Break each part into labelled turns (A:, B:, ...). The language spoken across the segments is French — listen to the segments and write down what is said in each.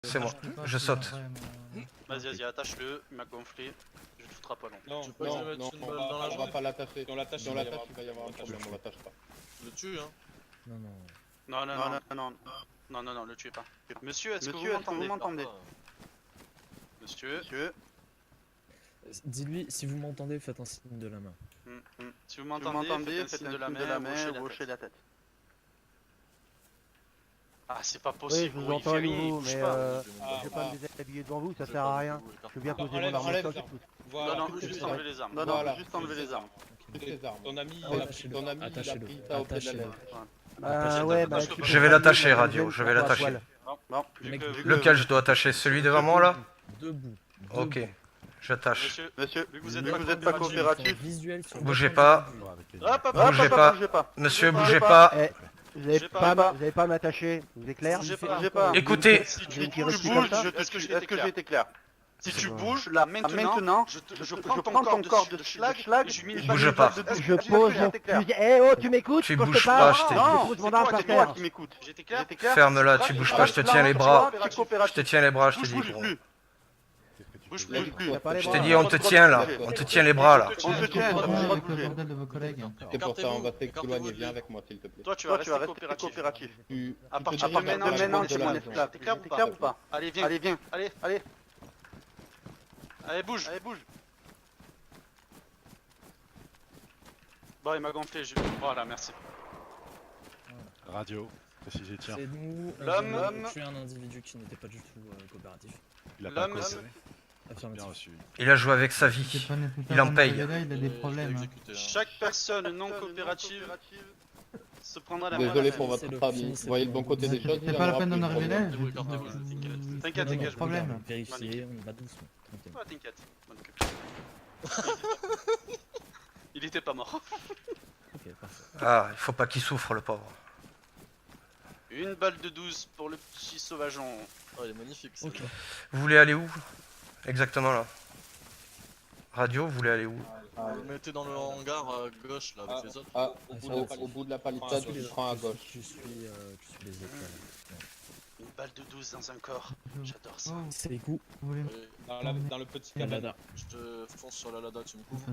A: C'est moi, je saute.
B: Vas-y, attache-le, il m'a gonflé. Je le foutrai pas long.
C: Non,
D: Tu peux pas mettre une balle dans la
C: on va
D: jambe.
C: pas l'attacher.
D: Si on l'attache,
C: Si on l'attache, il va y avoir un problème, on l'attache pas.
D: Je le tue, hein.
E: Non, non.
B: Non, le tuez pas. Monsieur, est-ce que vous m'entendez? Monsieur,
E: Dis-lui, si vous m'entendez, faites un signe de la main.
B: si vous m'entendez, faites un signe de la main, ou hochez la tête. Ah, c'est pas
F: Oui,
B: possible,
F: je vous
B: gros, il
F: entends
B: fait
F: à
B: rien, il
F: nouveau,
B: bouge
F: mais
B: pas.
F: je vais pas me déshabiller devant vous, ça sert à rien. Je veux bien poser mon
C: Enlève
F: arme au
C: les
F: sol.
C: armes.
D: Voilà.
B: Non, juste enlever les armes.
C: Voilà.
B: Juste enlever les armes.
C: Les armes.
D: Ton ami,
E: Ah,
D: il a
E: attachez-le.
C: Ton ami, il a
E: Attachez-le.
C: pris ça au pied de la
E: Attachez-le.
C: lettre.
F: Ouais, bah,
B: Je
A: vais l'attacher, Radio, je vais l'attacher.
B: Bon,
E: Mec,
A: Lequel je dois attacher? Celui devant moi là?
E: Debout.
A: Ok, j'attache.
B: Monsieur, vu que vous
E: Debout.
B: êtes pas coopératif.
E: Visuel sur
A: Bougez
E: votre
A: pas.
E: vue.
A: Bougez pas. Monsieur, bougez pas.
F: Eh, vous
B: J'ai
F: avez
B: pas.
F: pas à m'attacher, vous êtes clair?
B: Bougez
E: Bougez
B: pas.
A: Écoutez,
B: Si
F: tu
B: tu
F: bouges,
B: bouges,
F: je
B: je
F: te
B: te tue. Est-ce que j'ai été clair? Si tu bouges,
C: là,
B: maintenant, je prends ton corps de schlag et je lui mets une balle
A: Bougez
B: de
A: pas.
B: balle dedans.
F: Je pose mon fusil. Eh oh, tu m'écoutes?
A: Tu
F: quand je
A: bouges
F: te parle?
A: pas, je t'ai dit.
F: Je pose mon arme par terre.
C: m'écoute.
B: J'étais clair?
A: Ferme-la, tu bouges pas, je te tiens les bras. Je te tiens les bras, je te dis.
B: Bouge
A: gros.
B: plus. Bouge plus.
F: Il y a pas les
A: Je
F: bras.
A: t'ai dit, on te tient là. On te tient les bras là.
B: On te tient, t'as pas le droit de bouger.
C: C'est pour ça, on va s'éloigner. Viens avec moi, s'il te plaît.
B: Toi, tu vas rester coopératif.
C: Tu
B: À
C: te
B: partir
C: dis
B: de
C: à
B: maintenant, tu es mon
C: la
B: esclave. T'es clair ou pas? Allez, viens. Allez, bouge. Bon, il m'a gonflé. Voilà, merci.
G: Radio, précisé, tiens.
E: C'est nous,
B: L'homme.
E: on a tué un individu qui n'était pas du tout coopératif.
G: Il a pas
B: L'homme,
G: coopéré. Bien
E: Affirmatif.
G: reçu.
A: Il a joué avec sa vie. Il en paye.
D: il a des problèmes.
B: Chaque personne non coopérative se prendra la
C: Désolé
B: main.
C: pour votre famille. Vous voyez le bon côté des choses.
H: C'est pas la peine d'en arriver là.
B: T'inquiète,
E: Pas de
B: je
H: problème.
E: Vérifier, on y va doucement. Tranquille.
B: Ah, t'inquiète. M'en occupe. Il était pas mort.
E: Ok, parfait.
A: Ah, il faut pas qu'il souffre le pauvre.
B: Une balle de 12 pour le petit sauvageon.
D: Oh, il est magnifique.
E: Ok.
A: Vous voulez aller où? Exactement là. Radio, vous voulez aller où?
D: Vous le mettez dans le hangar à gauche là avec les autres.
C: Ah, au bout de la palissade, tu prends à gauche.
E: Tu suis les étoiles.
B: Une balle de 12 dans un corps. J'adore ça.
E: C'est les coups.
H: Vous voulez
D: Dans le petit
E: La
D: cabane.
E: Lada.
D: Je te fonce sur la Lada, tu me couvres.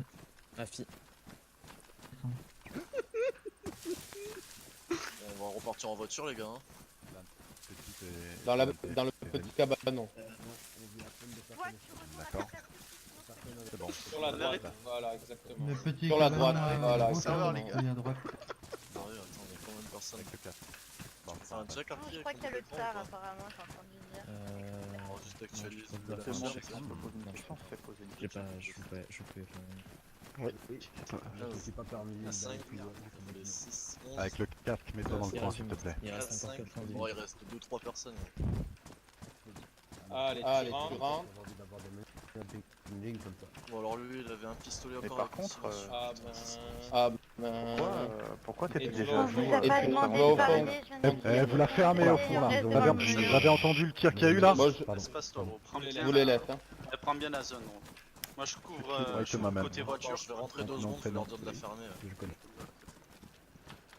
E: Afi.
D: On va repartir en voiture, les gars. Hein.
G: Petite et-
C: Dans le petit cabanon.
G: D'accord. C'est bon.
D: Sur la droite. Voilà, exactement.
H: Le petit
C: Sur la
H: cabanon,
C: droite, voilà,
H: gauche,
C: exactement.
H: oui, à droite.
D: Non, attends, il y a combien de personnes
G: Avec le casque. Bon,
D: Enfin, un check après.
I: Je crois que t'as le tsar apparemment, j'ai entendu dire.
D: On va juste actualiser.
E: je peux pas faire ça. Je peux pas.
D: À 5, les 6, 11.
G: Avec le casque, mets-toi dans le coin, s'il te plaît.
E: Il reste encore 4
D: Bon, il reste 2-3 personnes.
C: Allez, tu rentres.
D: Bon, alors lui, il avait un pistolet
J: Mais
D: encore.
J: par
D: avec
J: contre,
D: un
C: Ah
D: silencieux.
C: ben...
J: pourquoi
D: Et
J: t'étais
D: tu
J: déjà
D: vas-
I: On vous
J: venu
I: a pas
C: et tu
I: demandé
C: vas au
I: de
C: fond.
I: parler, je viens de dire.
G: Vous la fermez au fond là.
I: Reste
G: Vous
I: devant
G: avez,
I: nous.
G: vous avez entendu le tir qu'il y a eu là?
C: Moi, je
B: Espace-toi, gros. Prends
C: je
B: bien.
C: vous les laisse. Hein.
B: Prends bien la zone, gros. Moi, je couvre
G: Ouais,
B: je
G: que
B: couvre
G: ma
B: côté
G: même.
B: voiture.
D: Je vais rentrer 2
G: Non,
D: secondes, je vais leur
G: prénom.
D: dire de la fermer.
G: Je connais.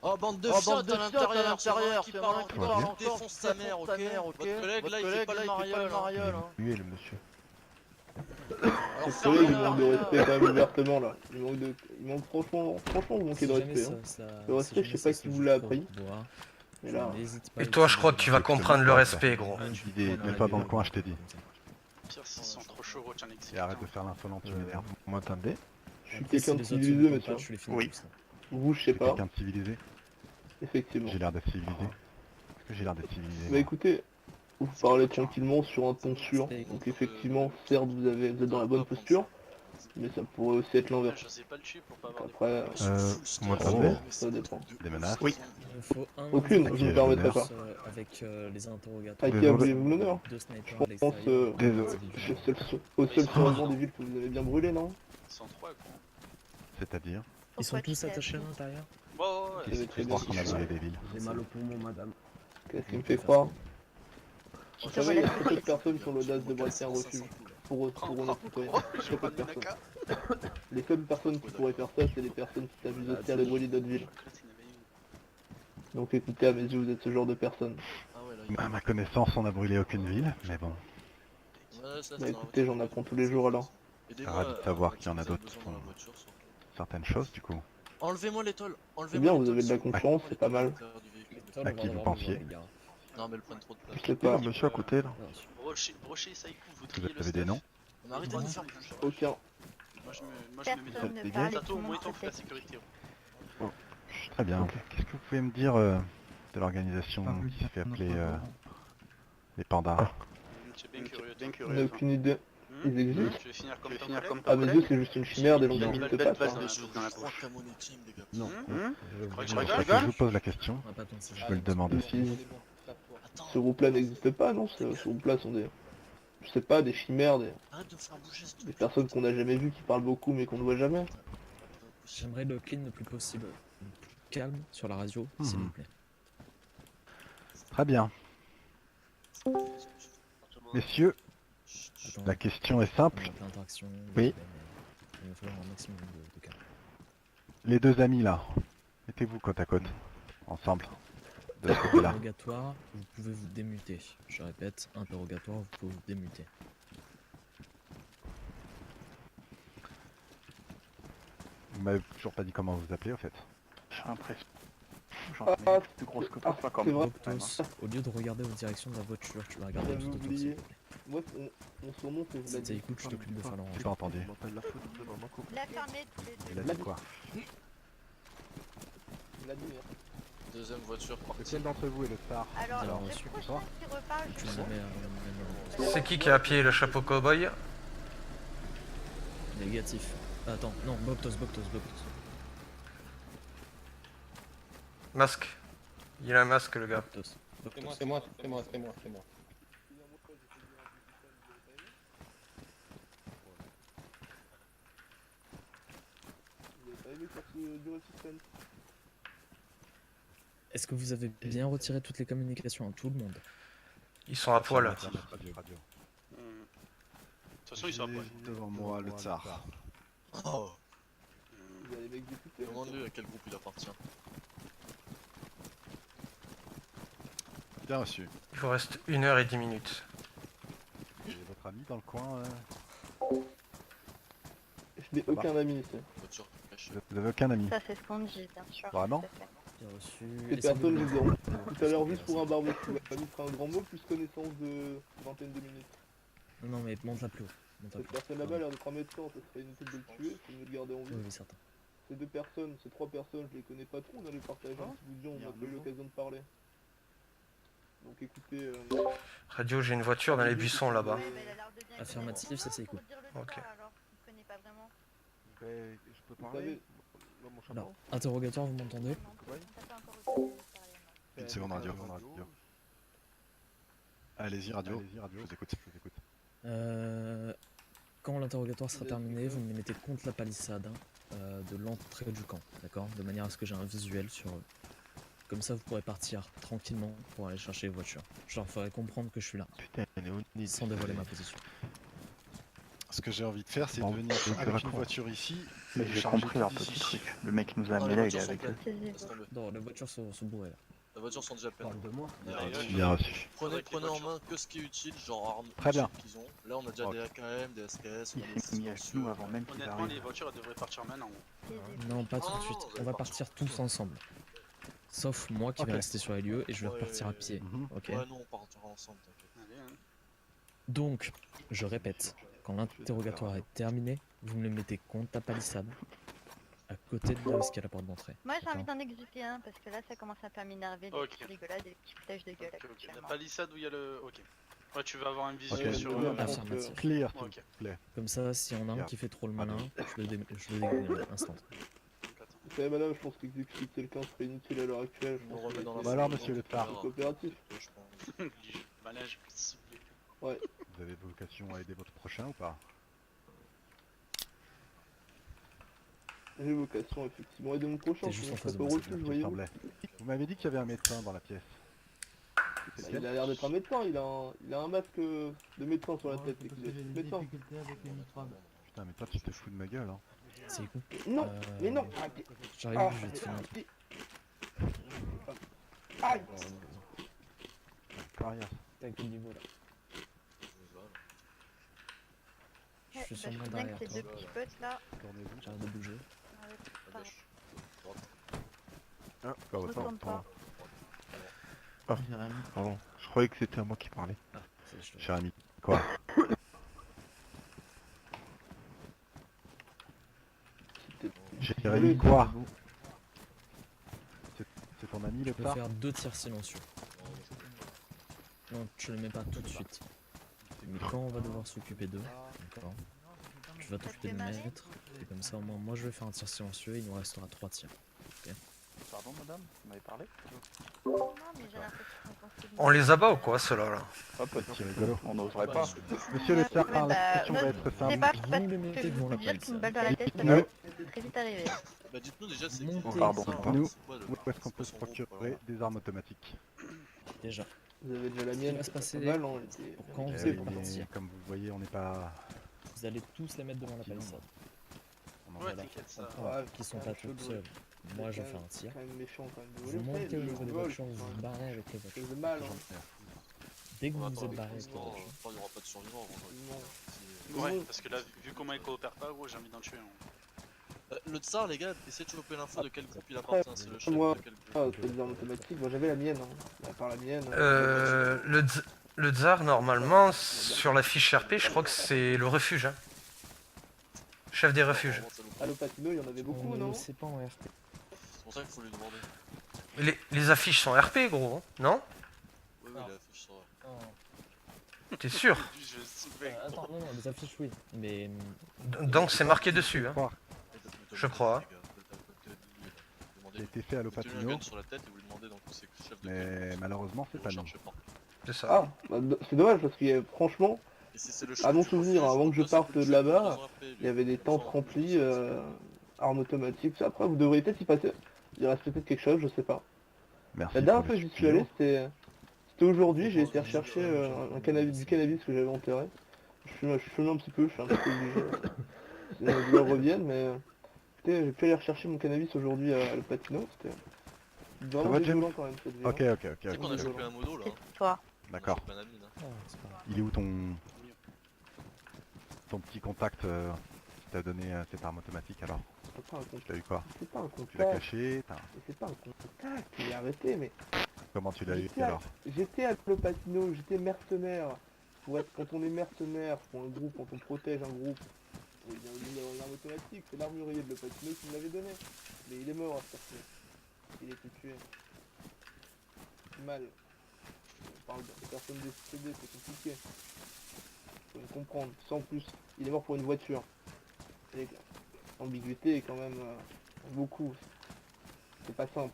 D: Oh, bande de fiottes à l'intérieur, c'est moi qui parle encore, je défonce sa mère, ok? Votre collègue là, il fait pas le mariole, hein.
J: Lui et le monsieur.
D: Alors
C: Il
D: fermez-la.
C: manque de respect quand même ouvertement là. Il manque franchement, vous manquez de respect. Hein. Le respect, je sais pas qui vous l'a appris. Mais là,
A: Et toi, je crois que tu vas comprendre le respect, gros.
G: Idée, mets pas dans le coin, je t'ai dit.
B: Pire, s'ils sont trop chauds, tiens,
G: Et arrête de faire l'insolent, tu m'énerves.
J: Vous m'entendez?
C: je suis quelqu'un de civilisé, monsieur.
A: Oui.
C: Vous, je sais
G: T'es
C: pas.
G: quelqu'un de civilisé?
C: Effectivement.
G: J'ai l'air d'être civilisé. Est-ce que j'ai l'air d'être civilisé?
C: Bah
G: moi
C: écoutez, vous parlez tranquillement sur un ton sûr. Donc effectivement, certes, vous êtes dans la bonne posture. Mais ça pourrait aussi être l'envers.
B: Je sais pas le tuer pour pas avoir des
C: Après,
J: Vous m'entendez?
C: ça dépend.
G: Des menaces?
A: Oui.
E: Il faut un
C: Aucune, je ne me permettrai pas.
E: avec les interrogatoires.
C: À qui avez-vous l'honneur?
E: Deux snipers
C: Je
E: à l'extérieur.
C: pense
J: Désolé.
C: au seul survivant des villes que vous avez bien brûlé, non?
B: Ils sont 3, gros.
G: C'est-à-dire?
E: Ils sont
I: Pourquoi
E: tous
I: tu t'es
E: attachés à
I: assis
E: l'intérieur.
B: Ouais, ouais, ouais.
C: Vous avez très
G: Je
C: bien.
G: crois qu'on a brûlé des villes.
F: J'ai mal au poumon, madame.
C: Qu'est-ce qui me fait croire? Vous
I: te
C: savez, il y a
I: relève
C: très peu de personnes qui ont l'audace de braquer un refuge pour nos citoyens. Très peu de personnes. Les seules personnes qui pourraient faire ça, c'est les personnes qui s'amusent aussi à les brûler d'autres villes. Donc écoutez, à mes yeux, vous êtes ce genre de personne.
D: Ah ouais, là,
G: À ma connaissance, on n'a brûlé aucune ville, mais bon,
D: Ouais, ça,
C: Bah
D: c'est
C: écoutez, j'en apprends tous les jours alors.
G: ravi de savoir qu'il y en a d'autres qui font certaines choses du coup.
D: Enlevez-moi l'étoile.
C: C'est
D: Enlevez-moi
C: bien,
D: l'étoile.
C: vous avez de la concurrence, c'est pas mal.
G: À qui vous pensiez?
D: Non, mais elles prennent trop de place.
C: Je sais pas,
J: monsieur à côté là.
B: Brochet, Saikou, vous
G: Vous
B: triez le
G: avez des
B: stuff.
G: noms?
D: Mais arrêtez de me faire bouger.
C: aucun.
B: Moi je me mets
I: Personne
B: dans
I: ne
G: Des
I: parle,
B: Sato,
I: tout
B: au
I: le
B: moins
I: monde
B: on fait la
I: se tait.
B: sécurité.
G: Très bien. Qu'est-ce que vous pouvez me dire de l'organisation qui se fait appeler les pandas?
B: Je suis bien curieux.
C: On n'a aucune idée. Ils existent.
B: Tu veux finir comme ton collègue
C: Ah mais eux c'est juste une chimère, des gens qui
B: Non.
C: n'existent
B: Belle
C: pas.
B: base
C: ça.
B: de
D: Je
B: soupe dans la
D: crois
B: bouche.
D: qu'à mon team, les gars.
J: Non.
B: Tu crois que je
G: C'est pour ça que
B: rigole
G: je vous pose la question.
E: On va pas penser.
G: Je me le demande aussi.
D: Attends,
C: Ce groupe-là n'existe pas, non? Ce groupe-là sont des... Je sais pas, des chimères,
D: arrête de me faire bouger ce
C: des
D: truc.
C: personnes qu'on n'a jamais vues, qui parlent beaucoup mais qu'on ne voit jamais.
E: J'aimerais le clean le plus possible, le plus calme sur la radio, s'il
G: Mhm.
E: vous plaît.
G: Très bien. Messieurs,
E: Attends,
G: la question est
E: on
G: simple.
E: a plein d'interactions.
G: Oui.
E: Il va falloir un maximum de calme.
G: Les deux amis là, mettez-vous côte à côte, ensemble, de ce côté-là.
E: Interrogatoire, vous pouvez vous démuter. Je répète, interrogatoire, vous pouvez vous démuter.
G: Vous m'avez toujours pas dit comment vous appelez au fait.
J: J'ai l'impression.
C: Ah,
J: Plus grosse que
C: ah,
J: toi, pas comme
C: c'est vrai.
E: Octos, au lieu de regarder aux directions de la voiture, tu vas regarder
C: J'avais
E: tout autour, s'il
C: oublié.
E: vous plaît.
C: Moi, mon surnom c'est
E: Si
C: Vladi.
E: t'as écoute, je t'occupe de faire
G: J'ai
E: l'orange.
G: pas entendu.
I: La fermée tous les
G: Il
I: deux.
G: a dit quoi?
C: Vladi, hein.
D: Deuxième voiture partie.
G: Lequel d'entre vous est le star?
I: Alors,
E: Alors,
I: le
E: ensuite,
I: prochain qui repart,
E: Tu
I: je
E: me mets à
A: C'est qui a appuyé le chapeau cowboy?
E: négatif. Attends, non, Boptos.
A: Masque. Il a un masque le gars.
E: Boptos.
F: C'est moi.
C: Vous avez pas aimé faire ce duel suspense?
E: Est-ce que vous avez bien retiré toutes les communications à tout le monde?
A: Ils sont à poil.
G: Radio.
B: De toute façon, ils sont à poil.
G: Devant moi le tsar.
D: Oh,
C: Vous allez m'exécuter.
D: demande-lui à quel groupe il appartient.
G: Bien reçu.
A: Il vous reste 1h10.
G: Vous avez votre ami dans le coin
C: Je n'ai aucun ami ici.
D: Voiture cachée.
G: Vous avez aucun ami?
I: Ça c'est ce qu'on dit, bien sûr.
G: Vraiment?
I: tout à fait.
E: Bien reçu.
C: Ces
E: Laissez-moi
C: personnes,
E: le
C: nous
E: dire.
C: aurons tout à l'heure vu pour un barbecue. La famille fera un grand mot, plus connaissance de vingtaine de minutes.
E: Non, mais monte-la plus haut. Monte-la
C: Cette
E: plus haut.
C: personne là-bas a l'air d'être un médecin, ça serait inutile de le tuer, c'est mieux de le garder en vie.
E: Oui, certain.
C: Ces deux personnes, ces trois personnes, je les connais pas trop, on a les partager un petit bout de vie, on n'a pas eu l'occasion de parler. Donc écoutez,
A: Radio, j'ai une voiture dans les buissons là-bas.
I: Ouais, bah, il a l'air de bien
E: Affirmatif,
I: connaître
E: ça, c'est
I: pour
E: cool.
I: dire le
A: Ok.
I: soir, alors. Il connaît pas vraiment.
G: Je peux
C: vous savez,
E: Alors, interrogatoire, vous m'entendez?
I: Non, on t'a pas encore reconnu, sérieusement.
G: Une seconde radio. Allez-y radio. Je vous écoute.
E: Quand l'interrogatoire sera terminé, vous me les mettez contre la palissade de l'entrée du camp, d'accord? De manière à ce que j'ai un visuel sur eux. Comme ça, vous pourrez partir tranquillement pour aller chercher les voitures. Je leur ferai comprendre que je suis là,
G: Putain,
E: sans dévoiler ma position.
H: Ce que j'ai envie de faire, c'est
G: Bon,
H: de venir
G: c'est
H: avec
G: gratuit.
H: une voiture ici.
J: Mais
H: et
J: j'ai
H: charger
J: compris leur
H: tout
J: petit
H: ici.
J: truc. Le mec qui nous a
D: Non,
J: amené
D: les
J: là, il est
D: voitures
J: avec
D: sont
J: eux.
D: pleines.
I: C'est
D: Laisse tomber.
E: Non, les voitures sont bourrées là.
D: Les voitures sont déjà pleines.
F: de moi.
G: Bien reçu.
D: Prenez en main que ce qui est utile, genre armes
G: Très bien.
D: qu'ils ont. Là, on a déjà
G: Ok.
D: des AKM, des SKS, on a
J: Il
D: des
J: s'est mis avec nous avant même qu'il
B: Honnêtement, les
J: arrive.
B: voitures elles devraient partir maintenant.
E: Non, pas tout de
D: Non,
E: suite.
D: non,
E: On va partir tous ensemble. Sauf moi qui vais
G: Ok.
E: rester sur les lieux et je vais
D: Ouais,
E: repartir à pied.
G: Mhm.
E: Ok.
D: Ouais, non, on partira ensemble, t'inquiète.
B: Allez, hein.
E: Donc, je répète, quand l'interrogatoire est terminé, vous me le mettez contre la palissade, à côté de là où est-ce qu'il y a la porte d'entrée.
I: Moi j'ai envie d'en exécuter un parce que là ça commence à faire m'énerver, des
B: Ok.
I: petites rigolades, des petits foutages de gueule
B: Ok, La
I: actuellement.
B: palissade où il y a le. Ok. Ouais, tu vas avoir un visuel
G: Ok.
B: sur.
E: Affirmatif.
G: Clear, s'il
B: Ok.
G: vous plaît.
E: Comme ça, si on a un
G: Regarde.
E: qui fait trop le malin, je le dégage instant.
B: Donc, attends.
C: vous savez madame, je pense qu'exécuter quelqu'un serait inutile à l'heure actuelle.
D: On le remet dans la
G: Bah alors, monsieur le tsar.
D: On verra.
C: Coopératif.
D: Je pense.
B: Manège, s'il vous plaît.
G: Vous avez vocation à aider votre prochain ou pas?
C: J'ai vocation effectivement, et de mon prochain,
E: T'es juste
C: sinon
E: en
C: je
E: face
C: serais
E: de
C: pas
E: moi,
C: reçu,
G: Il me
C: voyez-vous.
G: semblait. Vous m'avez dit qu'il y avait un médecin dans la pièce. C'est
C: Il
G: lequel?
C: a l'air d'être un médecin, il a un masque de médecin sur la tête, c'est qu'il est médecin.
G: Putain, mais toi tu te fous de ma gueule, hein.
E: C'est cool.
C: Non,
E: Euh,
C: mais non, arrêtez.
E: J'arrive,
C: Ah,
E: je vais te finir.
C: arrêtez. Aïe.
G: Carrière.
E: T'es à quel niveau là? Je suis sur
I: je
E: mon
I: sais bien
E: derrière
I: que ces
E: toi.
I: deux petits potes là.
G: Tournez-vous.
E: J'arrête de bouger.
I: Pardon.
G: Quoi,
I: Je
G: votre
I: retourne pas.
G: Pardon, je croyais que c'était à moi qui parlais.
E: Ah, c'est chaud.
G: Cher ami. Quoi? Jérémy, quoi? C'est ton ami le
E: Je peux
G: tard?
E: faire 2 tirs silencieux. Non, tu le mets pas tout de suite. Mais quand on va devoir s'occuper d'eux, d'accord, tu vas t'occuper de mettre, et comme ça au moins moi je vais faire un tir silencieux et il nous restera 3 tirs.
J: Pardon madame, vous m'avez parlé?
I: Non, mais j'ai l'impression qu'on s'est
A: On les abat ou quoi, ceux-là là?
J: Ah peut-être,
G: C'est rigolo.
J: on n'oserait pas.
G: Monsieur le tard,
I: Ouais,
G: la
I: bah,
G: question va
I: non,
G: être
I: C'est
G: simple.
I: pas
E: Vous
I: parce
E: me
I: que
E: mettez
I: je
E: devant
I: vous
E: la
I: dire qu'une
E: palissade.
I: balle dans la tête, ça
G: Nous-
I: peut très vite arriver.
D: Bah dites-nous déjà c'est
E: Montez.
G: Pardon.
D: ça,
G: Nous,
D: c'est quoi, le-
G: où est-ce qu'on peut se
D: c'est quoi son
G: procurer
D: groupe,
G: des armes automatiques?
E: Déjà,
C: Vous avez déjà la
E: Ce qui
C: mienne,
E: va se
C: c'est pas
E: passer
C: mal, hein, elle était-
E: quand
C: elle
E: vous
C: était
E: allez
C: pour
E: partir,
G: Comme vous voyez, on n'est pas...
E: vous allez tous les mettre devant la palissade.
G: on en
B: Ouais,
G: est là.
B: t'inquiète, ça.
C: Ouais,
E: Qui sont
C: quand
E: pas
C: même chaud
E: toutes
C: de-
E: seules. Moi je
C: quand
E: fais
C: même-
E: un tir.
C: quand même méchant quand même de
E: Vous
C: voler.
E: montez au
C: Le
E: niveau des
C: vol,
E: voitures, vous
C: enfin,
E: vous barrez avec les
C: ça
E: voitures.
C: faisait mal, hein.
E: Dès que
D: On va
E: vous vous
D: pas
E: êtes barré
D: avec
E: avec les
D: les
E: voitures,
D: il n'y aura pas de survivants.
C: Non.
B: Ouais, parce que là, vu comment ils coopèrent pas, gros, j'ai envie d'en tuer un.
D: Le tsar, les gars, essayez de choper l'info de quel groupe il
C: Après,
D: appartient. C'est le chef
C: moi,
D: de quel
C: Ah,
D: groupe.
C: c'est des armes automatiques, moi j'avais la mienne, hein. À part la mienne.
A: Le tsar, normalement, sur la fiche RP, je crois que c'est le refuge. Hein. Chef des refuges.
C: À l'Opatino, il y en avait beaucoup,
E: on
C: non?
E: ne sait pas en RP.
D: C'est pour ça qu'il faut lui demander.
A: Les affiches sont RP, gros, hein, non?
D: Oui, oui, il affiche ça.
A: T'es sûr?
B: Je suspecte.
E: Attends, non, les affiches oui, mais
A: Donc c'est marqué dessus, hein. Je crois.
G: Qui a été fait à
D: Vous tenez un
G: l'Opatino,
D: gun sur la tête et vous lui demandez donc c'est le chef de
G: mais malheureusement c'est pas nous.
D: cherchez pas.
A: C'est ça.
C: Ah, bah, c'est dommage parce que franchement,
D: Et si c'est le
C: à mon
D: chef du
C: souvenir,
D: refuge,
C: avant que je
D: là, c'est
C: parte
D: plus le
C: de
D: chef
C: là-bas,
D: maison RP, lui.
C: il y avait des tentes
D: Enfin,
C: remplies,
D: c'est-
C: armes automatiques. Après, vous devriez peut-être y passer. Il reste peut-être quelque chose, je sais pas.
G: Merci.
C: La dernière
G: pour
C: fois
G: les
C: que j'y suis allé,
G: studios.
C: c'était aujourd'hui, j'ai été rechercher du cannabis que j'avais enterré. Je suis fumé un petit peu, je suis un petit peu obligé. Sinon les douleurs reviennent, mais écoutez, j'ai pu aller rechercher mon cannabis aujourd'hui à l'Opatino, c'était vraiment
G: va, James
C: désolant quand même cette vie.
G: Ok,
C: hein.
G: ok, ok.
D: Tu sais qu'on a
G: ok.
D: chopé un modo là.
I: C'est toi.
G: D'accord.
D: On a chopé un ami, là.
E: oh, c'est pas grave.
G: Il est où ton petit contact qui t'a donné cette arme automatique alors?
C: C'est pas un contact.
G: Tu l'as eu quoi?
C: C'est pas un
G: Tu l'as
C: contact.
G: caché?
C: C'est pas un contact. Il est arrêté, mais
G: Comment tu l'as eu
C: J'étais à-
G: alors?
C: j'étais à l'Opatino, j'étais mercenaire. Quand on est mercenaire pour un groupe, quand on protège un groupe, il y a une arme automatique, c'est l'armurier de l'Opatino qui me l'avait donné. Mais il est mort à ce moment. Il a été tué. C'est mal. On parle de personnes décédées, c'est compliqué. Faut me comprendre. Sans plus, il est mort pour une voiture. Et l'ambiguïté est quand même beaucoup. C'est pas simple.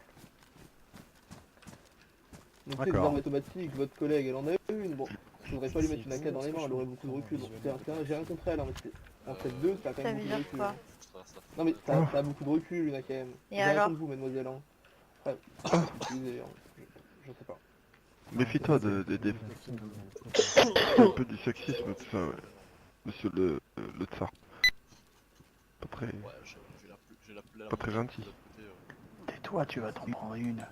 C: Donc c'est des
G: D'accord.
C: armes automatiques, votre collègue elle en a une, bon, je voudrais pas lui mettre une AK dans les mains, elle aurait beaucoup de recul, donc j'ai rien contre elle, hein, mais c'est, en fait deux, ça a quand
I: Ça
C: même
I: veut
C: beaucoup de
I: dire
C: recul.
I: quoi?
C: Hein. Non mais ça a beaucoup de recul une AKM.
I: Et
C: J'ai rien
I: alors
C: contre vous mademoiselle, hein. Après, utilisez, hein. Je sais pas.
K: Méfie-toi un peu du sexisme, tout ça, ouais. Monsieur le tsar. Pas très...
D: Ouais, j'ai la
K: Pas très gentil.
J: Tais-toi, tu vas t'en prendre une.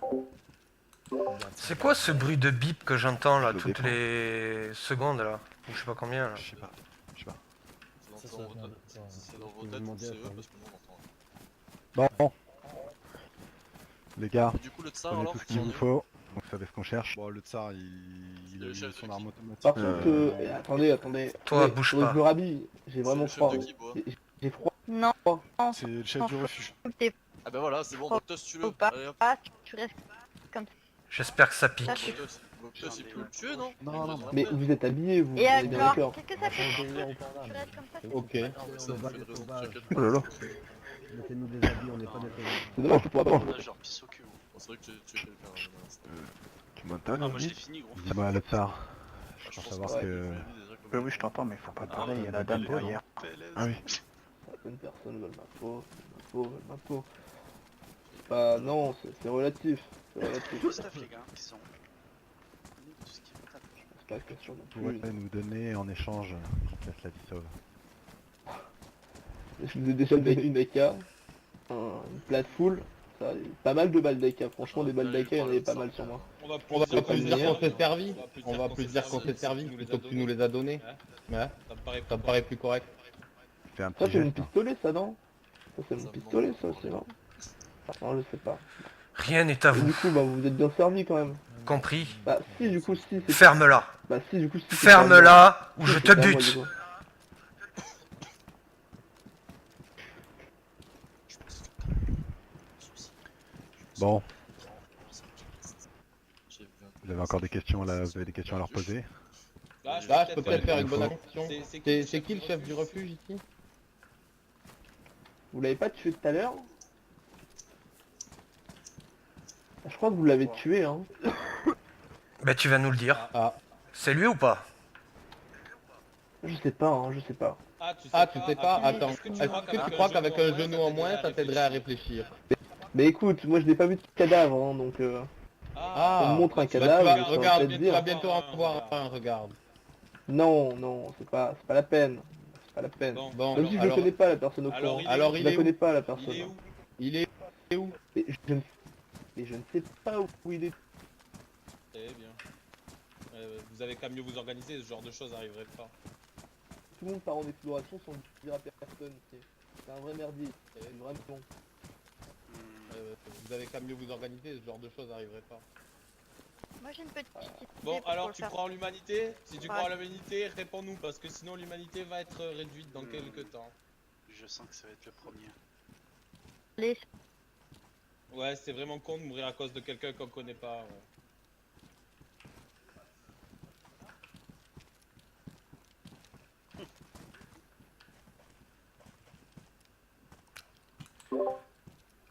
A: C'est quoi ce bruit de bip que j'entends là
K: Je
A: toutes
K: défends.
A: les secondes là? Ou je sais pas combien là.
G: Je sais pas.
E: Ça, ça vient de-
D: C'est dans vos
F: Vous
D: têtes,
F: demandez à
D: c'est eux
F: Paris.
D: parce que nous on entend.
G: Bon. Les gars,
D: Du coup, le tsar
G: prenez
D: alors,
G: tout ce qu'il vous faut. Donc vous savez ce qu'on cherche.
H: Bon, le tsar, il a
D: le
H: eu
D: chef
H: son
D: de
H: arme
D: qui
H: automatique.
C: Par contre, attendez.
A: Toi,
C: Mais,
A: bouge
C: faudrait que
A: pas.
C: Je me rhabille, j'ai vraiment
D: C'est le
C: froid.
D: chef de qui, Boa
C: J'ai froid.
I: Non,
H: C'est le chef du refuge.
I: t'es
D: Ah bah voilà, c'est bon, Boctos, tue-le.
I: Faut pas.
D: Allez hop.
I: pas, tu restes.
A: J'espère que ça pique.
I: Ça, c'est-
D: Boctos, il peut le tuer, non?
H: Non,
C: Mais vous êtes habillés, vous,
I: Et
C: on est bien
I: alors,
C: d'accord.
I: qu'est-ce que ça fait?
E: Attends, je vais
I: Tu restes comme ça, c'est
F: Ok.
D: Ça fait une raison de chacun.
K: Oh là là.
F: Mettez-nous des habits, on n'est pas des pauvres.
C: C'est dommage, je pourrais pas.
B: Là, genre, pisse au cul, gros.
D: Bon, c'est vrai que tu es quelqu'un.
K: Tu m'entends,
B: Ah, moi je
K: Yannick?
B: l'ai fini, gros.
G: Dis-moi le tsar. Je
D: Je
G: pense
D: pense
G: savoir
C: ouais.
G: que...
J: Oui, je t'entends, mais faut pas parler, il y a la dame derrière.
K: Ah oui.
C: Certaines personnes veulent ma peau, veulent ma peau. Bah non, c'est relatif. C'est relatif.
B: Tout stuff, les gars, qui sont. Tout ce qui est potable.
C: C'est pas question non
G: Vous
C: plus.
G: pourrez nous donner en échange qu'on te laisse la vie sauve.
C: Je vous ai déjà donné une AK, une plate full, ça, pas mal de balles d'AK, franchement des balles d'AK, il y en avait pas mal sur moi.
D: On va
F: On va plus dire qu'on s'est servi. On va plus dire qu'on s'est servi plutôt que tu nous les as donnés. Ouais. Ça me paraît plus correct.
G: Fais un
C: Ça
G: petit
C: c'est mon
G: geste. Hein.
C: pistolet ça non? Ça c'est mon pistolet ça aussi non? Non je sais pas.
A: Rien n'est à
C: Et
A: vous.
C: du coup bah vous vous êtes bien servi quand même.
A: Compris?
C: Bah si du coup si c'est...
A: Ferme-la.
C: Bah si du coup si c'est
A: Ferme-la ou
C: pas moi.
A: je te
C: C'est pas moi, du
A: bute.
C: coup.
G: Bon, vous avez encore des questions là, vous avez des questions à leur poser?
F: Là, je peux peut-être faire une bonne action. C'est qui le chef du refuge ici?
C: Vous l'avez pas tué tout à l'heure? Je crois que vous l'avez tué hein.
A: Bah tu vas nous le dire.
F: Ah.
A: C'est lui ou pas?
C: Je sais pas hein, je sais pas.
F: Ah, tu sais pas? Attends. Est-ce que tu crois qu'avec un genou en moins, ça t'aiderait à réfléchir?
C: Mais écoute, moi je n'ai pas vu de cadavre hein, donc on me montre un cadavre,
F: Bah,
C: je saurais
F: regarde,
C: peut-être
F: tu vas
C: dire.
F: bientôt en voir un, regarde.
C: Non, non, c'est pas la peine. C'est pas la peine.
F: Bon,
C: Même si je ne connais pas la personne au courant.
F: alors
C: Je
F: il
C: la
F: est
C: connais
F: où?
C: pas la personne.
F: Il est où?
C: Mais je ne sais pas où il est.
D: Eh bien. Vous avez qu'à mieux vous organiser, ce genre de choses n'arriverait pas.
C: Tout le monde part en exploration sans dire à personne. C'est un vrai merdier. C'est vraiment.
F: Vous avez qu'à mieux vous organiser, ce genre de choses n'arriverait pas.
I: Moi j'ai une petite idée
D: Bon,
I: pour
D: alors
I: le
D: tu
I: faire.
D: crois en l'humanité? Si tu
I: Ouais.
D: crois en l'humanité, réponds-nous, parce que sinon l'humanité va être réduite dans quelques temps.
B: Je sens que ça va être le premier.
I: Allez,
D: Ouais, c'est vraiment con de mourir à cause de quelqu'un qu'on connaît pas. Ouais.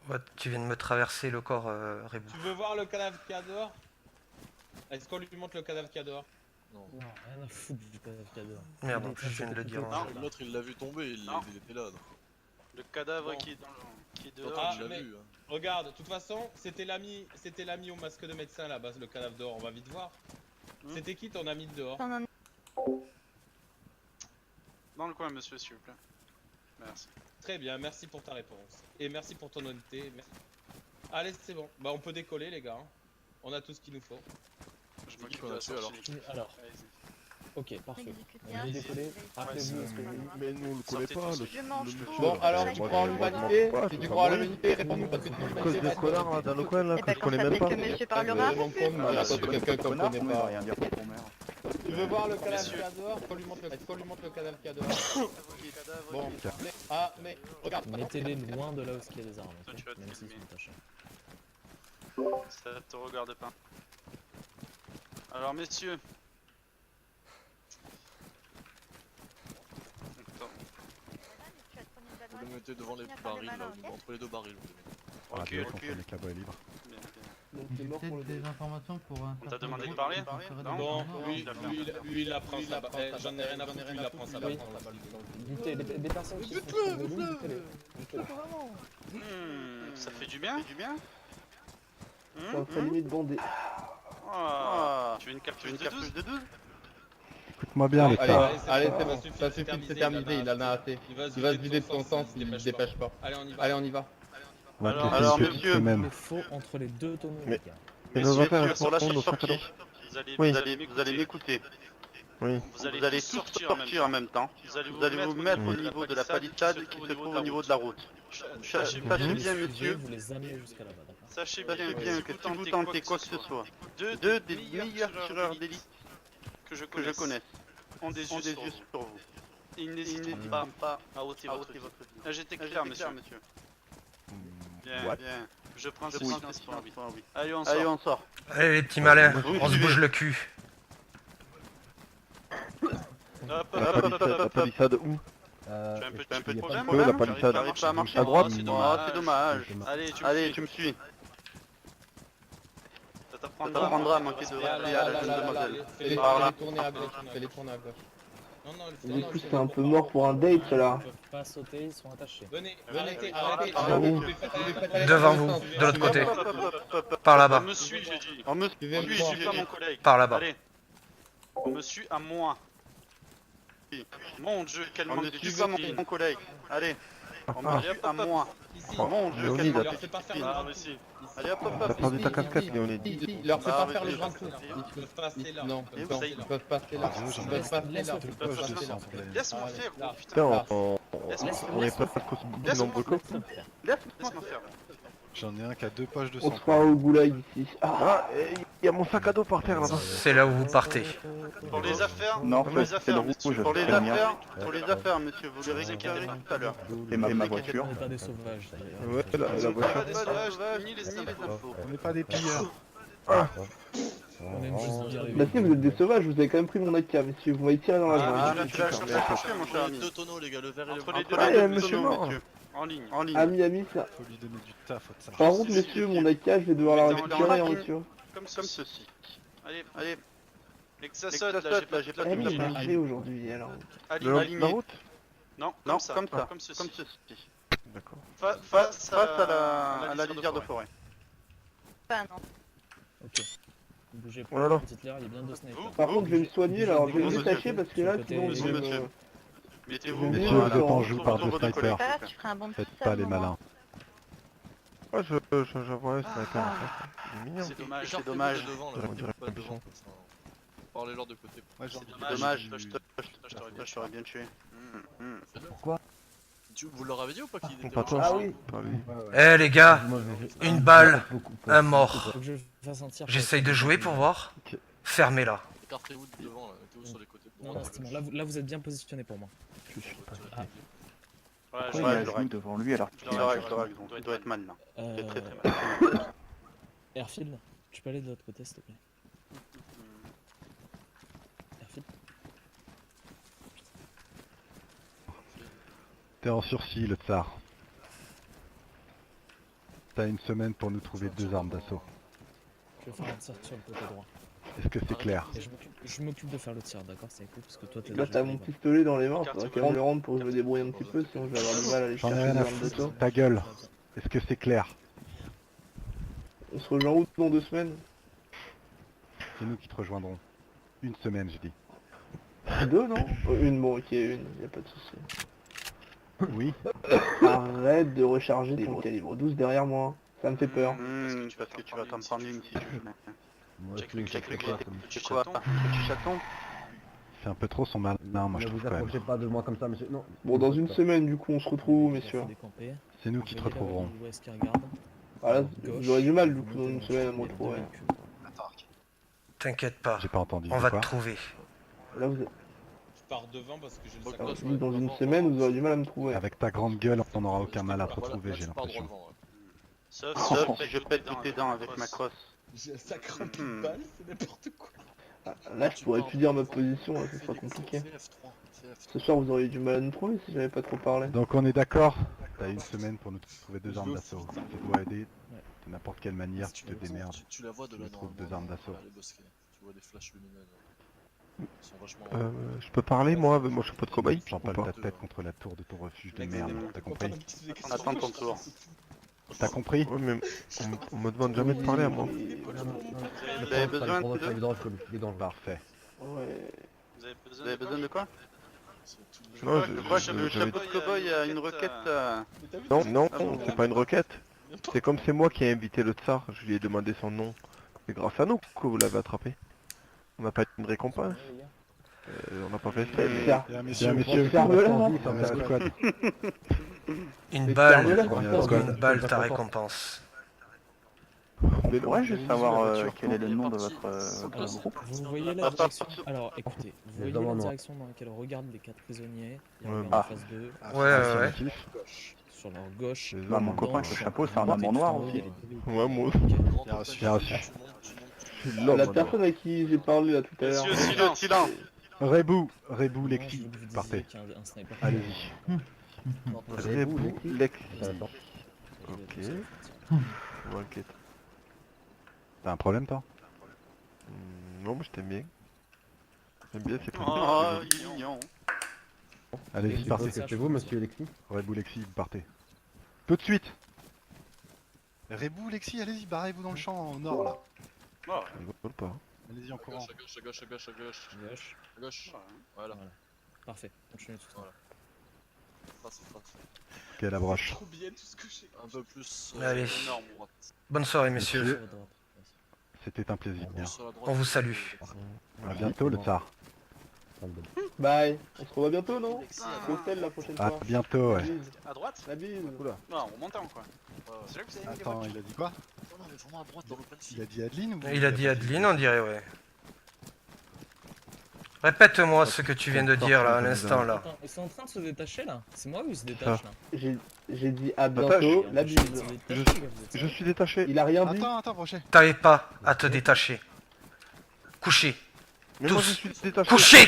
A: Ouais, tu viens de me traverser le corps, Rebou.
D: Tu veux voir le cadavre qu'il y a dehors? Est-ce qu'on lui montre le cadavre qu'il y a dehors?
E: Non, rien à foutre du cadavre qu'il y a dehors.
A: Merde, en plus je viens de le dire.
B: Non,
H: L'autre il l'a vu tomber, il était là. Donc.
B: Le cadavre
D: Bon.
B: qui est dans le... qui est
H: L'autre,
B: dehors.
D: Ah,
H: il l'a
D: mais-
H: vu. Hein.
D: Regarde, de toute façon, c'était l'ami au masque de médecin là-bas, le cadavre dehors, on va vite voir. C'était qui ton ami de dehors?
I: t'en en-
B: Dans le coin, monsieur, s'il vous plaît. Merci.
D: Très bien, merci pour ta réponse. Et merci pour ton honnêteté. Merci. Allez, c'est bon. Bah, on peut décoller, les gars. On a tout ce qu'il nous faut.
B: Je m'occupe
H: qu'on
B: de
H: a
B: la
H: tué, alors
B: sortie.
E: Alors,
B: Allez-y.
E: ok, parfait.
I: exécuter
E: On
I: un
E: est
I: des-
E: décollé.
C: Rappelez-vous,
I: Ouais,
C: parce que-
K: Mais nous on le connaît
B: Sortez
K: pas,
B: tous.
K: le
I: Je mange
K: monsieur.
I: tout.
F: Bon, alors
I: Ouais,
F: tu
I: je
F: crois en
I: vais
F: l'humanité?
K: pas,
F: Si
K: c'est
F: tu
K: pas
F: crois en
K: vrai.
F: l'humanité, réponds-nous parce que tu
K: À cause des connards là dans le coin là
I: Et
K: que
I: bah
K: je
I: pour
K: connais
I: ça,
K: même
I: peut-être
K: pas.
I: que monsieur
F: C'est
I: parlera.
F: vraiment con de mourir à cause de quelqu'un qu'on connaît
J: On va
F: pas.
J: rien dire pour ton mère.
F: Tu veux voir le cadavre
B: Messieurs.
F: qu'il y a dehors? Est-ce qu'on lui montre le cadavre qu'il y a dehors? Bon, mais regarde.
E: Mettez-les loin de là où il y a des armes,
B: Toi,
E: ok,
B: tu vas te
E: même s'ils
B: filmer.
E: sont attachés.
B: Ça te regarde pas. Alors, messieurs. Attends.
H: Vous le mettez devant les barils, là, entre les deux barils. Vous le mettez.
G: Ah,
B: Ok,
G: deux,
B: ok.
G: contre les cabots est libre.
B: Bien, bien.
C: Donc c'est mort pour le
L: des informations pour un
B: On t'a demandé de parler? Non.
D: Bon, lui,
B: d'accord.
D: lui, il apprend sa balle. Eh, j'en ai rien à foutre, lui, il apprend sa balle.
E: Butez des personnes qui sont trop velours, butez-les.
B: Ça fait du bien?
C: C'est un très limite bandé.
B: Ah, tu veux une cartouche de 12?
G: Écoute-moi bien les
F: Allez,
G: tas.
F: allez, c'est bon, ça suffit, c'est terminé, il en a assez.
D: Il va
F: Il va se vider de son sens s'il ne se dépêche pas.
D: Allez, on y va.
F: Allez, on y va.
G: On va te laisser
B: alors,
G: une petite
B: monsieur.
E: Il
G: semaine.
E: le faut entre les deux tonneaux,
K: Mais-
E: les gars.
K: Et nos affaires elles
B: sur la
K: sont nos sacs à dos.
B: sortie. Vous allez,
K: Oui.
B: vous allez m'écouter.
K: Oui.
B: Vous allez tous sortir en même temps. Vous allez vous mettre au niveau de la palissade qui se trouve au niveau de la route. Sachez
E: Vous
B: bien,
E: les suivez,
B: monsieur.
E: vous les amenez jusqu'à là-bas, d'accord?
B: Sachez bien que si vous tentez quoi que ce soit, deux des meilleurs tireurs d'élite que je connaisse ont des yeux sur vous. Ils n'hésitent pas à ôter votre vie. Là, j'étais clair, monsieur. Bien,
G: What?
B: bien. Je prends ce
J: Oui.
B: silence pour un oui. Allez, on sort.
A: Allez les petits malins,
B: Oui,
A: on se
B: suivez.
A: bouge le cul.
K: La palissade où?
B: Tu as un peu de
K: y a
B: problème?
K: pas de feu, la palissade.
B: T'arrives pas à marcher?
K: À droite?
B: Oh, c'est
J: Ah,
B: dommage.
J: c'est dommage.
B: Allez, tu me suis. Ça
J: Ça
B: t'apprendra.
J: t'apprendra à manquer de
D: Là,
J: respect
D: là,
J: à
D: là,
J: la
D: là,
J: jeune
D: là, là,
J: demoiselle.
D: fais-les
J: Par là.
F: Fais-les tourner à gauche, fais-les tourner à gauche.
D: Non, non,
C: Du coup c'est un peu mort pour un date cela.
E: Ils peuvent pas sauter, ils sont attachés.
D: Venez,
B: Arrêtez,
D: arrêtez.
C: Ah bon.
A: Devant vous, de l'autre côté. Par
B: On
A: là-bas,
B: me suit, j'ai dit.
J: On me
B: Lui, je suis pas mon collègue.
A: par là-bas.
B: Allez. On me suit à moi. Mon dieu, quel
J: On
B: manque
J: ne
B: de
J: suit pas
B: discipline.
J: mon collègue. Allez.
C: On m'a
B: Allez, hop,
C: à
B: hop, hop.
C: moi.
B: Ici.
C: Mon jeu,
K: Léonide,
C: quelle
K: attends.
C: mauvaise discipline.
B: Ah, mais si.
C: Allez hop hop
K: T'as
C: hop.
K: perdu ta casquette, Léonide.
F: Il leur fait
B: Ah,
F: pas
B: oui,
F: faire le
B: oui,
F: grand
B: oui.
F: tour. Ils peuvent passer là. Non,
B: Et
F: ils
B: vous, ça y est.
F: peuvent passer là.
G: Ah,
F: Ils peuvent passer là.
E: Laisse-le.
F: Ils peuvent passer là.
B: Laisse-moi faire, gros, putain.
K: Tiens,
B: Laisse-moi
K: on est pas possibilité
B: Laisse-moi
K: nombreux
B: faire.
K: copains.
B: Laisse-moi faire.
G: J'en ai un qui a 2 poches de
C: On
G: sang.
C: se fera au goulag ici.
K: Ah, il y a mon sac à dos par terre là-bas.
A: C'est là où vous partez.
B: Pour les affaires,
J: Non,
B: pour les
J: c'est le
B: affaires,
J: rouge.
B: monsieur.
C: Pour les
J: c'est le mien.
C: affaires, monsieur, vous les récupérez tout à l'heure.
J: Et ma voiture.
E: On n'est pas des sauvages. d'ailleurs.
K: Ouais, la voiture.
B: Ni les infos.
G: On n'est pas des pilleurs.
E: On aime juste bien les
C: Bah si, vous êtes des sauvages, vous avez quand même pris mon AK, messieurs, vous m'avez tiré dans la
B: Ah,
C: jambe.
B: tu l'as cherché, mon cher
H: Les
B: ami.
H: deux tonneaux, les gars, le vert et le
B: Entre
H: bleu.
B: les deux,
C: Ah,
B: les deux
C: monsieur
B: tonneaux,
C: mort.
B: monsieur. En ligne.
C: Ami, ça.
G: Faut lui donner du taf, faut de ça.
C: Par contre, messieurs, mon AK, je vais devoir la récupérer, hein, monsieur.
B: Comme ceci. Allez. Et que ça
C: Ça
B: saute,
C: saute,
B: là, j'ai pas
C: Eh oui,
B: tout
C: j'ai
B: la
C: marché aujourd'hui, alors.
K: Le long de la
B: Aligné.
K: route?
B: Non,
C: Non,
B: comme ça, comme ceci.
K: D'accord.
B: Face à la lisière de forêt.
I: Pas non.
E: Ok. Bougez
K: Oh là
E: pas,
K: là.
E: dites-leur, il y a bien deux snipers.
C: Par contre, je vais me soigner, là, alors je vais me
B: Monsieur.
C: détacher parce que là,
E: Sur le
C: sinon,
E: côté-
C: je vais
B: Monsieur.
C: me...
B: Mettez-vous.
C: Monsieur,
G: Messieurs,
C: vous
G: vous
C: êtes
G: êtes en joue par
B: Autour
G: deux
B: de vos
G: snipers.
I: Ah, tu feras un bon petit
G: Faites pas les malins.
K: Ouais, j'avoue, c'est vrai quand il est mignon.
B: C'est dommage,
H: Écartez-vous
B: dommage.
H: de devant, là.
K: On dirait
H: Pas
K: un
H: devant,
K: buisson.
H: comme ça. Parlez-leur de côté.
G: Ouais, j'en
B: C'est
G: ai
B: dommage,
G: du-
B: je t'aurais bien tué.
H: Vous leur avez dit ou pas qu'il était
K: Pas toi,
C: Ah oui.
K: pas lui.
A: Eh les gars, une balle, un mort.
E: Faut que je fasse un tir.
A: J'essaye de jouer pour voir. Fermez-la.
H: Écartez-vous de devant, là. Mettez-vous sur les côtés.
E: Non, non, c'est bon. Là, vous êtes bien positionné pour moi.
J: Je suis pas.
B: Ouais,
J: Pourquoi il y a un genou devant lui alors qu'il
B: je
J: est
B: l'aurais,
J: là
B: il doit être mal là. Il est très
E: Euh,
B: mal.
E: Airfield, tu peux aller de l'autre côté, s'il te plaît. Airfield.
G: T'es en sursis, le tsar. T'as une semaine pour nous trouver 2 armes d'assaut.
E: Je vais faire un tir sur le côté droit.
G: Est-ce que c'est clair?
E: Et je m'occupe de faire le tir, d'accord? C'est cool parce que toi t'es
C: Là,
E: déjà
C: t'as mon
E: libre.
C: pistolet dans les mains, faudra quand même le rendre pour que je me débrouille un petit peu, sinon je vais avoir du mal à aller
G: J'en ai
C: chercher
G: rien
C: des
G: à
C: armes de
G: foutre.
C: toi.
G: Ta gueule. Est-ce que c'est clair?
C: On se rejoint où dans 2 semaines?
G: C'est nous qui te rejoindrons. Une semaine, je dis.
C: 2, non? Une, bon, ok, une, y a pas de souci.
G: Oui.
C: Arrête de recharger ton calibre 12 derrière moi, ça me fait peur.
B: Parce que tu vas t'en prendre une si tu veux.
F: Moi,
B: Check
F: je
B: le
F: sais
B: petit
C: C'est
B: chaton.
C: quoi? Petit chaton?
G: C'est un peu trop son malin, moi je
F: Ne
G: trouve
F: vous
G: quand même.
F: approchez pas de moi comme ça, monsieur. Non.
C: Bon, dans une semaine, du coup, on se retrouve où, messieurs?
E: Décamper.
G: C'est nous qui te
E: Voyez là où
G: retrouverons.
E: est-ce qu'il regarde.
C: Ah là,
E: Gauche,
C: j'aurais du mal, du
E: vous
C: coup, dans
E: montez
C: une
E: dans
C: semaine à
E: le
C: me
E: fil, il y a deux
C: retrouver.
E: véhicules.
A: T'inquiète pas,
G: J'ai pas entendu.
A: on
G: de
A: va
G: quoi
A: te trouver.
C: Là, vous êtes...
H: Je pars devant parce que j'ai le sac
C: Alors,
H: à
C: je dis, dans une semaine, vous aurez du mal à me trouver.
G: Avec ta grande gueule, on n'aura aucun mal à te retrouver, j'ai l'impression.
B: Sauf si je pète toutes tes dents avec ma crosse.
H: J'ai un sac rempli
B: Hmm.
H: de balles, c'est n'importe quoi.
C: Ah, là, je pourrais plus dire ma position, là, ce sera compliqué. Ce soir, vous auriez du mal à me trouver si j'avais pas trop parlé.
G: Donc on est d'accord? T'as une semaine pour nous trouver 2 armes d'assaut. Ça doit aider. De n'importe quelle manière, tu te démerdes.
H: Tu la vois de
G: Tu
H: là
G: me trouves
H: normalement,
G: 2 armes d'assaut.
H: les bosquets. Tu vois des flashs lumineux. Ils sont vachement.
K: Je peux parler moi avec mon chapeau de cobaye?
G: J'empale
K: Ou pas
G: ta tête contre la tour de ton refuge de merde, t'as compris?
B: Attends ton tour.
G: T'as compris?
K: Ouais, mais on me demande jamais de parler à moi.
B: Vous avez besoin de...
G: Parfait.
C: Ouais.
B: Vous avez besoin de quoi?
K: Non,
B: Je crois que le chapeau de cow-boy a une requête...
K: non,
B: Ah bon.
K: c'est pas une requête. C'est comme c'est moi qui ai invité le tsar, je lui ai demandé son nom. C'est grâce à nous que vous l'avez attrapé. On n'a pas eu une récompense. On n'a pas fait ça, mais...
C: Tiens,
G: Bien,
C: messieurs,
G: messieurs,
C: ferme-la.
G: ferme la squad.
A: Une
C: Mais
A: balle,
C: ferme-la.
A: une balle ta récompense.
K: Mais
J: On pourrait juste savoir
H: voiture.
J: quel est le nom de votre
E: Alors,
J: groupe.
E: vous voyez la direction. Alors écoutez, vous voyez la direction dans laquelle regardent les 4 prisonniers. Ils
K: Ouais,
E: regardent
J: ah.
E: en face d'eux.
A: Ouais.
E: Sur leur gauche.
J: Bah, mon copain avec le chapeau, c'est un amour noir aussi.
K: Ouais, moi aussi.
G: Bien reçu. Bien reçu.
K: Je suis l'homme.
C: La
K: alors.
C: personne à qui j'ai parlé là tout à l'heure.
B: Monsieur, silence.
G: Rebou,
E: Non, je
G: Lexi,
E: veux que vous disiez
G: partez.
E: qu'il y a un sniper.
G: Allez-y.
K: Rebou, Lexi. Ok. On va enquêter.
G: T'as un problème toi?
K: Non, mais je t'aime bien. J'aime bien, c'est plus
B: Oh, il est mignon.
G: Allez-y, partez.
E: C'est vous, monsieur
G: Lexi? Rebou, Lexi, vous partez. Tout de suite. Rebou, Lexi, allez-y, barrez-vous dans le champ au nord là.
B: Oh,
K: Je rigole pas.
G: Allez-y en
H: À
G: courant.
H: gauche, à gauche, à gauche, à gauche, à gauche.
E: Gauche.
H: À gauche. Voilà.
E: Parfait. Continuez tout ça.
G: Ok, la broche.
H: Trop bien tout ce que j'ai.
D: Un peu plus.
A: Allez.
B: Énorme.
A: Bonne soirée, messieurs.
G: Messieurs. C'était un plaisir.
A: On vous salue.
G: À bientôt, le tsar.
C: Bye. On se revoit bientôt, non? Au hôtel la prochaine
G: À
C: fois.
G: bientôt,
C: La
G: ouais.
C: bise.
B: À droite?
C: La bise.
B: Non, on monte quoi. C'est là que vous avez mis les
H: Attends,
B: voitures.
H: il a dit quoi?
D: Non, mais vraiment à droite dans l'open
H: Il a dit Adeline ou
A: Il a dit Adeline, on dirait, ouais. Répète-moi ce que tu viens de dire là, à l'instant là.
E: Attends, ils sont en train de se détacher là. C'est moi ou ils se détachent là?
C: J'ai dit à bientôt, la bise.
G: Je suis détaché.
C: Il a rien dit.
H: Attends, Brochet.
A: T'avais pas à te détacher. Couchez.
G: Mais moi
A: Tous.
G: je suis détaché.
A: Couchez.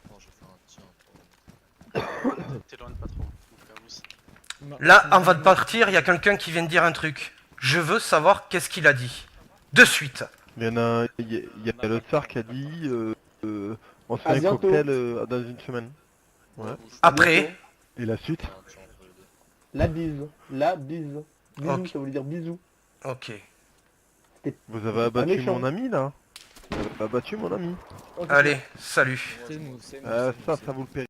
D: Non, j'ai fait un tir.
B: T'éloignes pas trop. au cas où c'est-
A: Là, avant de partir, il y a quelqu'un qui vient de dire un truc. Je veux savoir qu'est-ce qu'il a dit. De suite.
G: Il y en a, il y a le tsar qui a dit on se fait
C: À
G: un
C: bientôt.
G: cocktail dans une semaine. Ouais.
A: Après,
G: Et la suite?
C: La bise. La bise. Bisous,
A: Ok.
C: ça voulait dire bisous.
A: ok.
G: Vous avez abattu
C: méchant.
G: mon ami là? Vous avez abattu mon ami?
A: Allez, salut.
E: C'est nous, c'est nous.
G: Ça vous le paye.